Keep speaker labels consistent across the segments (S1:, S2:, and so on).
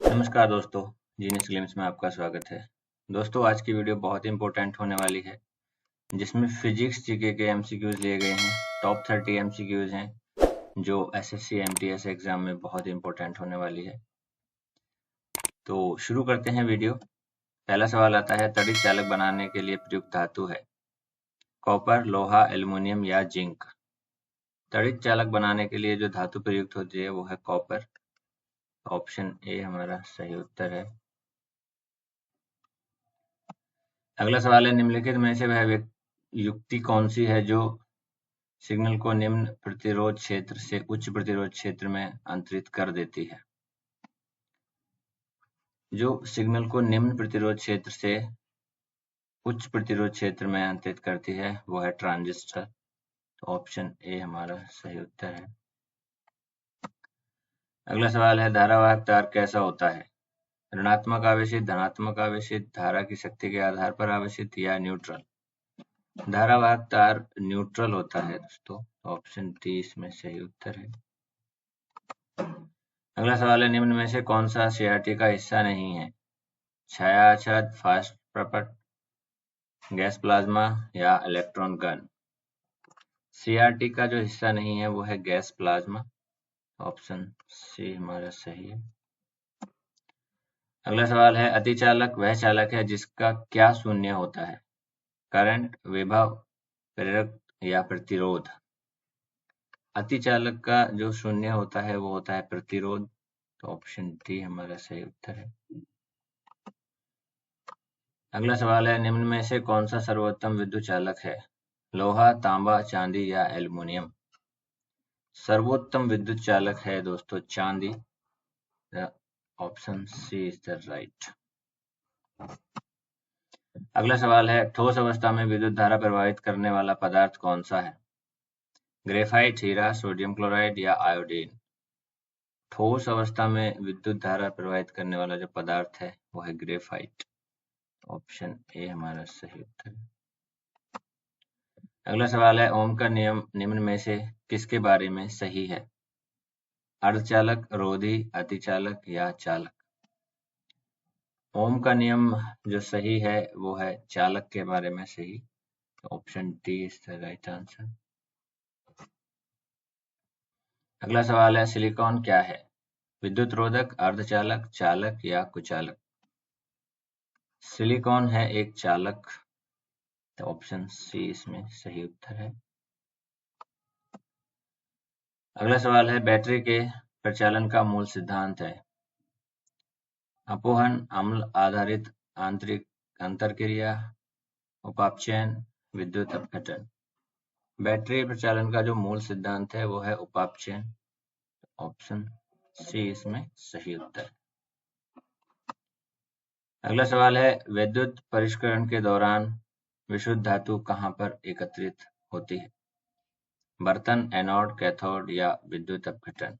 S1: नमस्कार दोस्तों, genius glimpse में आपका स्वागत है। दोस्तों, आज की वीडियो बहुत ही इंपॉर्टेंट होने वाली है, जिसमें फिजिक्स जीके के एमसीक्यूज लिए गए हैं। टॉप 30 एमसीक्यूज हैं, जो एसएससी एमटीएस एग्जाम में बहुत इंपॉर्टेंट होने वाली है। तो शुरू करते हैं वीडियो। पहला सवाल आता है, तड़ित चालक बनाने के लिए प्रयुक्त धातु है कॉपर, लोहा, एल्युमिनियम या जिंक। तड़ित चालक बनाने के लिए जो धातु प्रयुक्त होती है वो है कॉपर। ऑप्शन ए हमारा सही उत्तर है। अगला सवाल है, निम्नलिखित में से वह युक्ति कौन सी है जो सिग्नल को निम्न प्रतिरोध क्षेत्र से उच्च प्रतिरोध क्षेत्र में अंतरित कर देती है। जो सिग्नल को निम्न प्रतिरोध क्षेत्र से उच्च प्रतिरोध क्षेत्र में अंतरित करती है वो है ट्रांजिस्टर। तो ऑप्शन ए हमारा सही उत्तर है। अगला सवाल है, धारावाहक तार कैसा होता है? ऋणात्मक आवेशित, धनात्मक आवेशित, धारा की शक्ति के आधार पर आवेशित या न्यूट्रल। धारावाहक तार न्यूट्रल होता है दोस्तों। ऑप्शन डी इसमें सही उत्तर है। अगला सवाल है, निम्न में से कौन सा सीआरटी का हिस्सा नहीं है? छाया, फास्ट प्रपट, गैस प्लाज्मा या इलेक्ट्रॉन गन। सीआरटी का जो हिस्सा नहीं है वो है गैस प्लाज्मा। ऑप्शन सी हमारा सही है। अगला सवाल है, अतिचालक वह चालक है जिसका क्या शून्य होता है? करंट, विभव, प्रेरक या प्रतिरोध। अतिचालक का जो शून्य होता है वो होता है प्रतिरोध। तो ऑप्शन डी हमारा सही उत्तर है। अगला सवाल है, निम्न में से कौन सा सर्वोत्तम विद्युत चालक है? लोहा, तांबा, चांदी या एल्युमिनियम। सर्वोत्तम विद्युत चालक है दोस्तों चांदी। Option C is the right. अगला सवाल है, ठोस अवस्था में विद्युत धारा प्रवाहित करने वाला पदार्थ कौन सा है? ग्रेफाइट, हीरा, सोडियम क्लोराइड या आयोडीन। ठोस अवस्था में विद्युत धारा प्रवाहित करने वाला जो पदार्थ है वो है ग्रेफाइट। ऑप्शन ए हमारा सही उत्तर है। अगला सवाल है, ओम का नियम निम्न में से किसके बारे में सही है? अर्धचालक, रोधी, अतिचालक या चालक। ओम का नियम जो सही है वो है चालक के बारे में सही। Option D is the right answer. अगला सवाल है, सिलिकॉन क्या है? विद्युत रोधक, अर्धचालक, चालक या कुचालक। सिलिकॉन है एक चालक। तो ऑप्शन सी इसमें सही उत्तर है। अगला सवाल है, बैटरी के प्रचालन का मूल सिद्धांत है अपोहन, अम्ल आधारित आंतरिक अंतरक्रिया, उपापचयन, विद्युत अपघटन। बैटरी प्रचालन का जो मूल सिद्धांत है वो है उपापचयन। ऑप्शन सी इसमें सही उत्तर। अगला सवाल है, विद्युत परिष्करण के दौरान विशुद्ध धातु कहाँ पर एकत्रित होती है? बर्तन, एनोड, कैथोड या विद्युत अपघटन।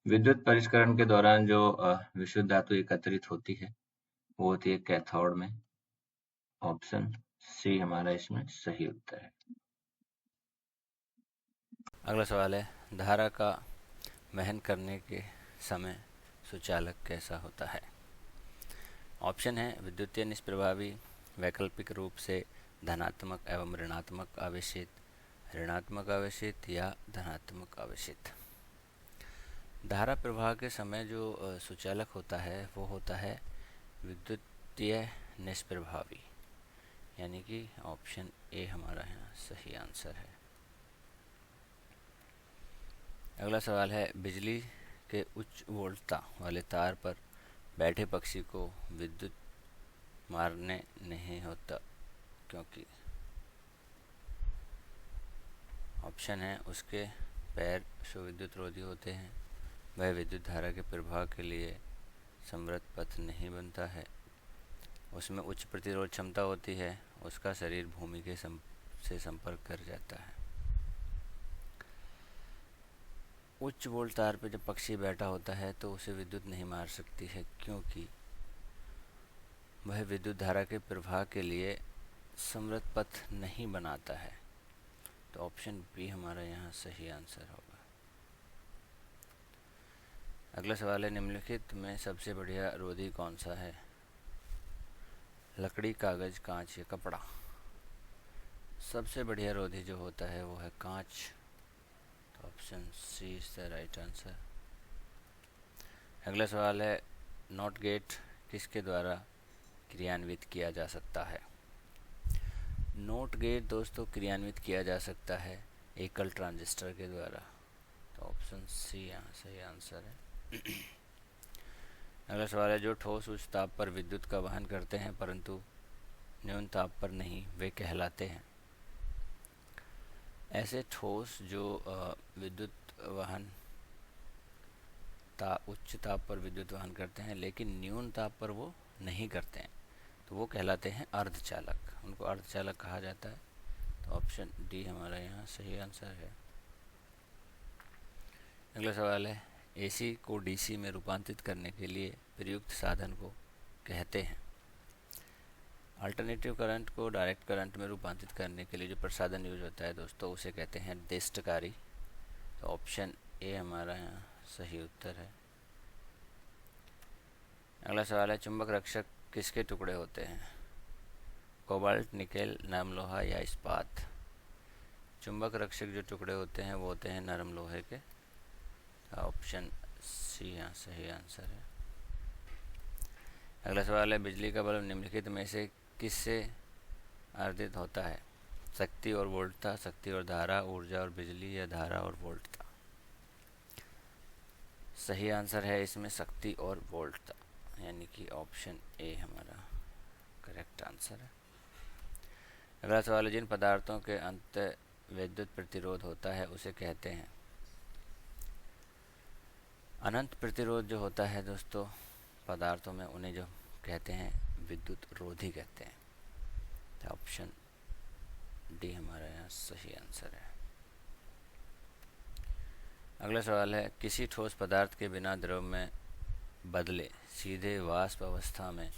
S1: विद्युत परिष्करण के दौरान जो विशुद्ध धातु एकत्रित होती है वो होती है कैथोड में। ऑप्शन सी हमारा इसमें सही उत्तर है।
S2: अगला सवाल है, धारा का वहन करने के समय सुचालक कैसा होता है? ऑप्शन है विद्युतीय निष्प्रभावी, वैकल्पिक रूप से धनात्मक एवं ऋणात्मक आवेशित, ऋणात्मक आवेशित या धनात्मक आवेशित। धारा प्रवाह के समय जो सुचालक होता है वो होता है विद्युतीय निष्प्रभावी, यानी कि ऑप्शन ए हमारा यहाँ सही आंसर है। अगला सवाल है, बिजली के उच्च वोल्टता वाले तार पर बैठे पक्षी को विद्युत मारने नहीं होता क्योंकि। ऑप्शन है उसके पैर सुविद्युत रोधी होते हैं, वह विद्युत धारा के प्रवाह के लिए समृद्ध पथ नहीं बनता है, उसमें उच्च प्रतिरोध क्षमता होती है, उसका शरीर भूमि के से संपर्क कर जाता है। उच्च वोल्ट तार पर जब पक्षी बैठा होता है तो उसे विद्युत नहीं मार सकती है क्योंकि वह विद्युत धारा के प्रवाह के लिए समृद्ध पथ नहीं बनाता है। तो ऑप्शन बी हमारा यहाँ सही आंसर होगा। अगला सवाल है, निम्नलिखित में सबसे बढ़िया रोधी कौन सा है? लकड़ी, कागज, कांच या कपड़ा? सबसे बढ़िया रोधी जो होता है वो है कांच। तो option C is the right answer. अगला सवाल है, नॉट गेट किसके द्वारा क्रियान्वित किया जा सकता है? नोट गेट दोस्तों क्रियान्वित किया जा सकता है एकल ट्रांजिस्टर के द्वारा। तो ऑप्शन सी यहाँ सही आंसर है। अगला सवाल है, जो ठोस उच्च ताप पर विद्युत का वहन करते हैं परंतु न्यून ताप पर नहीं, वे कहलाते हैं? ऐसे ठोस जो विद्युत वहन उच्च ताप पर विद्युत वहन करते हैं लेकिन न्यून ताप पर वो नहीं करते हैं, तो वो कहलाते हैं अर्धचालक। उनको अर्धचालक कहा जाता है। तो ऑप्शन डी हमारा यहाँ सही आंसर है। अगला सवाल है, एसी को डीसी में रूपांतरित करने के लिए प्रयुक्त साधन को कहते हैं? अल्टरनेटिव करंट को डायरेक्ट करंट में रूपांतरित करने के लिए जो प्रसाधन यूज होता है दोस्तों, उसे कहते हैं देष्टकारी। तो ऑप्शन ए हमारा यहाँ सही उत्तर है। अगला सवाल है, चुंबक रक्षक किसके टुकड़े होते हैं? कोबाल्ट, निकेल, नरम लोहा या इस्पात? चुंबक रक्षक जो टुकड़े होते हैं वो होते हैं नरम लोहे के। ऑप्शन सी यहाँ सही आंसर है। अगला सवाल है, बिजली का बल्ब निम्नलिखित में से किससे आर्जित होता है? शक्ति और वोल्टता, शक्ति और धारा, ऊर्जा और बिजली या धारा और वोल्टता? सही आंसर है इसमें शक्ति और वोल्टता, यानी कि ऑप्शन ए हमारा करेक्ट आंसर है। अगला सवाल है, जिन पदार्थों के अंत विद्युत प्रतिरोध होता है उसे कहते हैं? अनंत प्रतिरोध जो होता है दोस्तों पदार्थों में, उन्हें जो कहते हैं विद्युत रोधी कहते हैं। तो ऑप्शन डी हमारा यहाँ सही आंसर है। अगला सवाल है, किसी ठोस पदार्थ के बिना द्रव में बदले सीधे वाष्प अवस्था में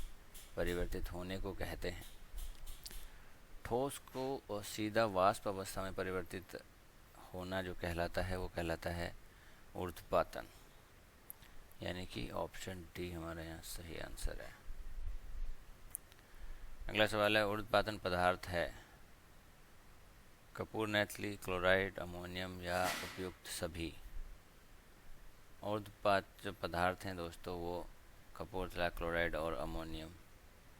S2: परिवर्तित होने को कहते हैं? ठोस को सीधा वाष्प अवस्था में परिवर्तित होना जो कहलाता है वो कहलाता है ऊर्ध्वपातन, यानी कि ऑप्शन डी हमारा यहाँ सही आंसर है। अगला सवाल है, ऊर्ध्वपातन पदार्थ है कपूर, नैथली, क्लोराइड, अमोनियम या उपयुक्त सभी? ऊर्ध्वपात जो पदार्थ हैं दोस्तों वो कपूरथला, क्लोराइड और अमोनियम,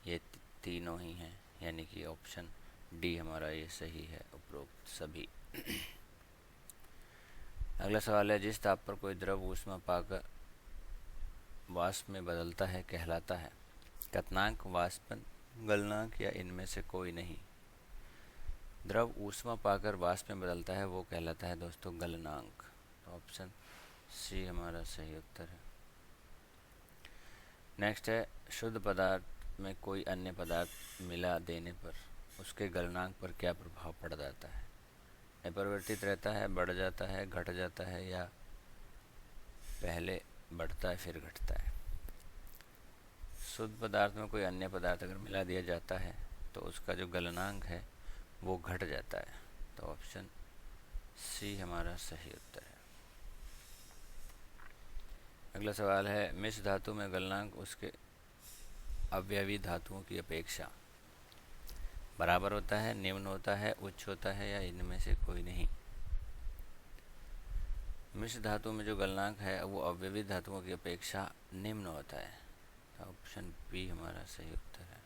S2: ये तीनों ही हैं, यानी कि ऑप्शन डी हमारा ये सही है, उपरोक्त सभी। अगला सवाल है, जिस ताप पर कोई द्रव ऊष्मा पाकर वाष्प में बदलता है कहलाता है? क्वथनांक, वाष्पन, गलनांक या इनमें से कोई नहीं? द्रव ऊष्मा पाकर वाष्प में बदलता है वो कहलाता है दोस्तों गलनांक। तो ऑप्शन सी हमारा सही उत्तर है। नेक्स्ट है, शुद्ध पदार्थ में कोई अन्य पदार्थ मिला देने पर उसके गलनांक पर क्या प्रभाव पड़ जाता है? अपरिवर्तित रहता है, बढ़ जाता है, घट जाता है या पहले बढ़ता है फिर घटता है? शुद्ध पदार्थ में कोई अन्य पदार्थ अगर मिला दिया जाता है तो उसका जो गलनांक है वो घट जाता है। तो ऑप्शन सी हमारा सही उत्तर है। अगला सवाल है, मिश्र धातु में गलनांक उसके अवयवी धातुओं की अपेक्षा बराबर होता है, निम्न होता है, उच्च होता है या इनमें से कोई नहीं? मिश्र धातु में जो गलनांक है वो अवयवी धातुओं की अपेक्षा निम्न होता है। तो ऑप्शन बी हमारा सही उत्तर है।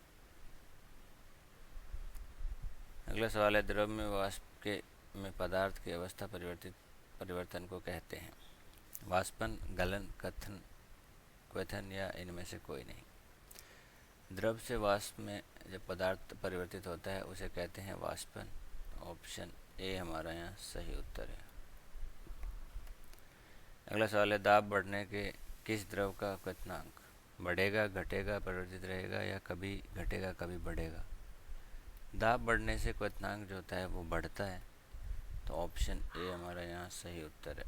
S2: अगला सवाल है, द्रव में वाष्प के में पदार्थ की अवस्था परिवर्तन को कहते हैं? वाष्पन, गलन, क्वथन या इनमें से कोई नहीं? द्रव से वाष्प में जब पदार्थ परिवर्तित होता है उसे कहते हैं वाष्पन। ऑप्शन ए हमारा यहाँ सही उत्तर है। अगला सवाल है, दाब बढ़ने के किस द्रव का क्वथनांक बढ़ेगा, घटेगा, परिवर्तित रहेगा या कभी घटेगा कभी बढ़ेगा? दाब बढ़ने से क्वथनांक जो होता है वो बढ़ता है। तो ऑप्शन ए हमारा यहाँ सही उत्तर है।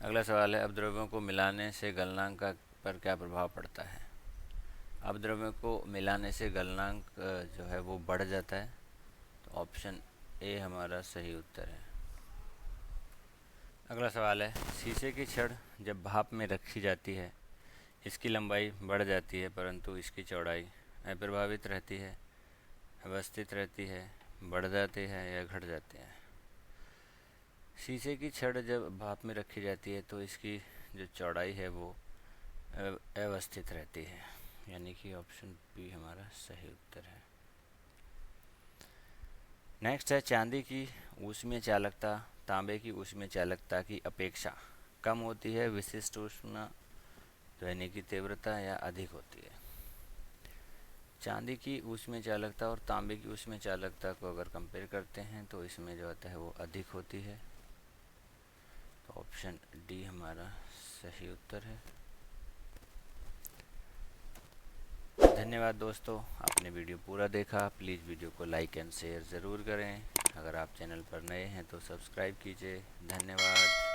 S2: अगला सवाल है, अपद्रव्यों को मिलाने से गलनांक पर क्या प्रभाव पड़ता है? अपद्रव्यों को मिलाने से गलनांक जो है वो बढ़ जाता है। तो ऑप्शन ए हमारा सही उत्तर है। अगला सवाल है, शीशे की छड़ जब भाप में रखी जाती है इसकी लंबाई बढ़ जाती है परंतु इसकी चौड़ाई अप्रभावित रहती है, अवस्थित रहती है, बढ़ जाती है या घट जाती है। शीशे की छड़ जब भाप में रखी जाती है तो इसकी जो चौड़ाई है वो अवस्थित रहती है, यानी कि ऑप्शन बी हमारा सही उत्तर है। नेक्स्ट है, चांदी की ऊष्मीय चालकता तांबे की ऊष्मीय चालकता की अपेक्षा कम होती है, विशिष्ट ऊष्मा ध्वनि की तीव्रता या अधिक होती है। चांदी की ऊष्मीय चालकता और तांबे की ऊष्मीय चालकता को अगर कंपेयर करते हैं तो इसमें जो होता है वो अधिक होती है, तो ऑप्शन डी हमारा सही उत्तर है। धन्यवाद दोस्तों, आपने वीडियो पूरा देखा। प्लीज़ वीडियो को लाइक एंड शेयर ज़रूर करें। अगर आप चैनल पर नए हैं तो सब्सक्राइब कीजिए। धन्यवाद।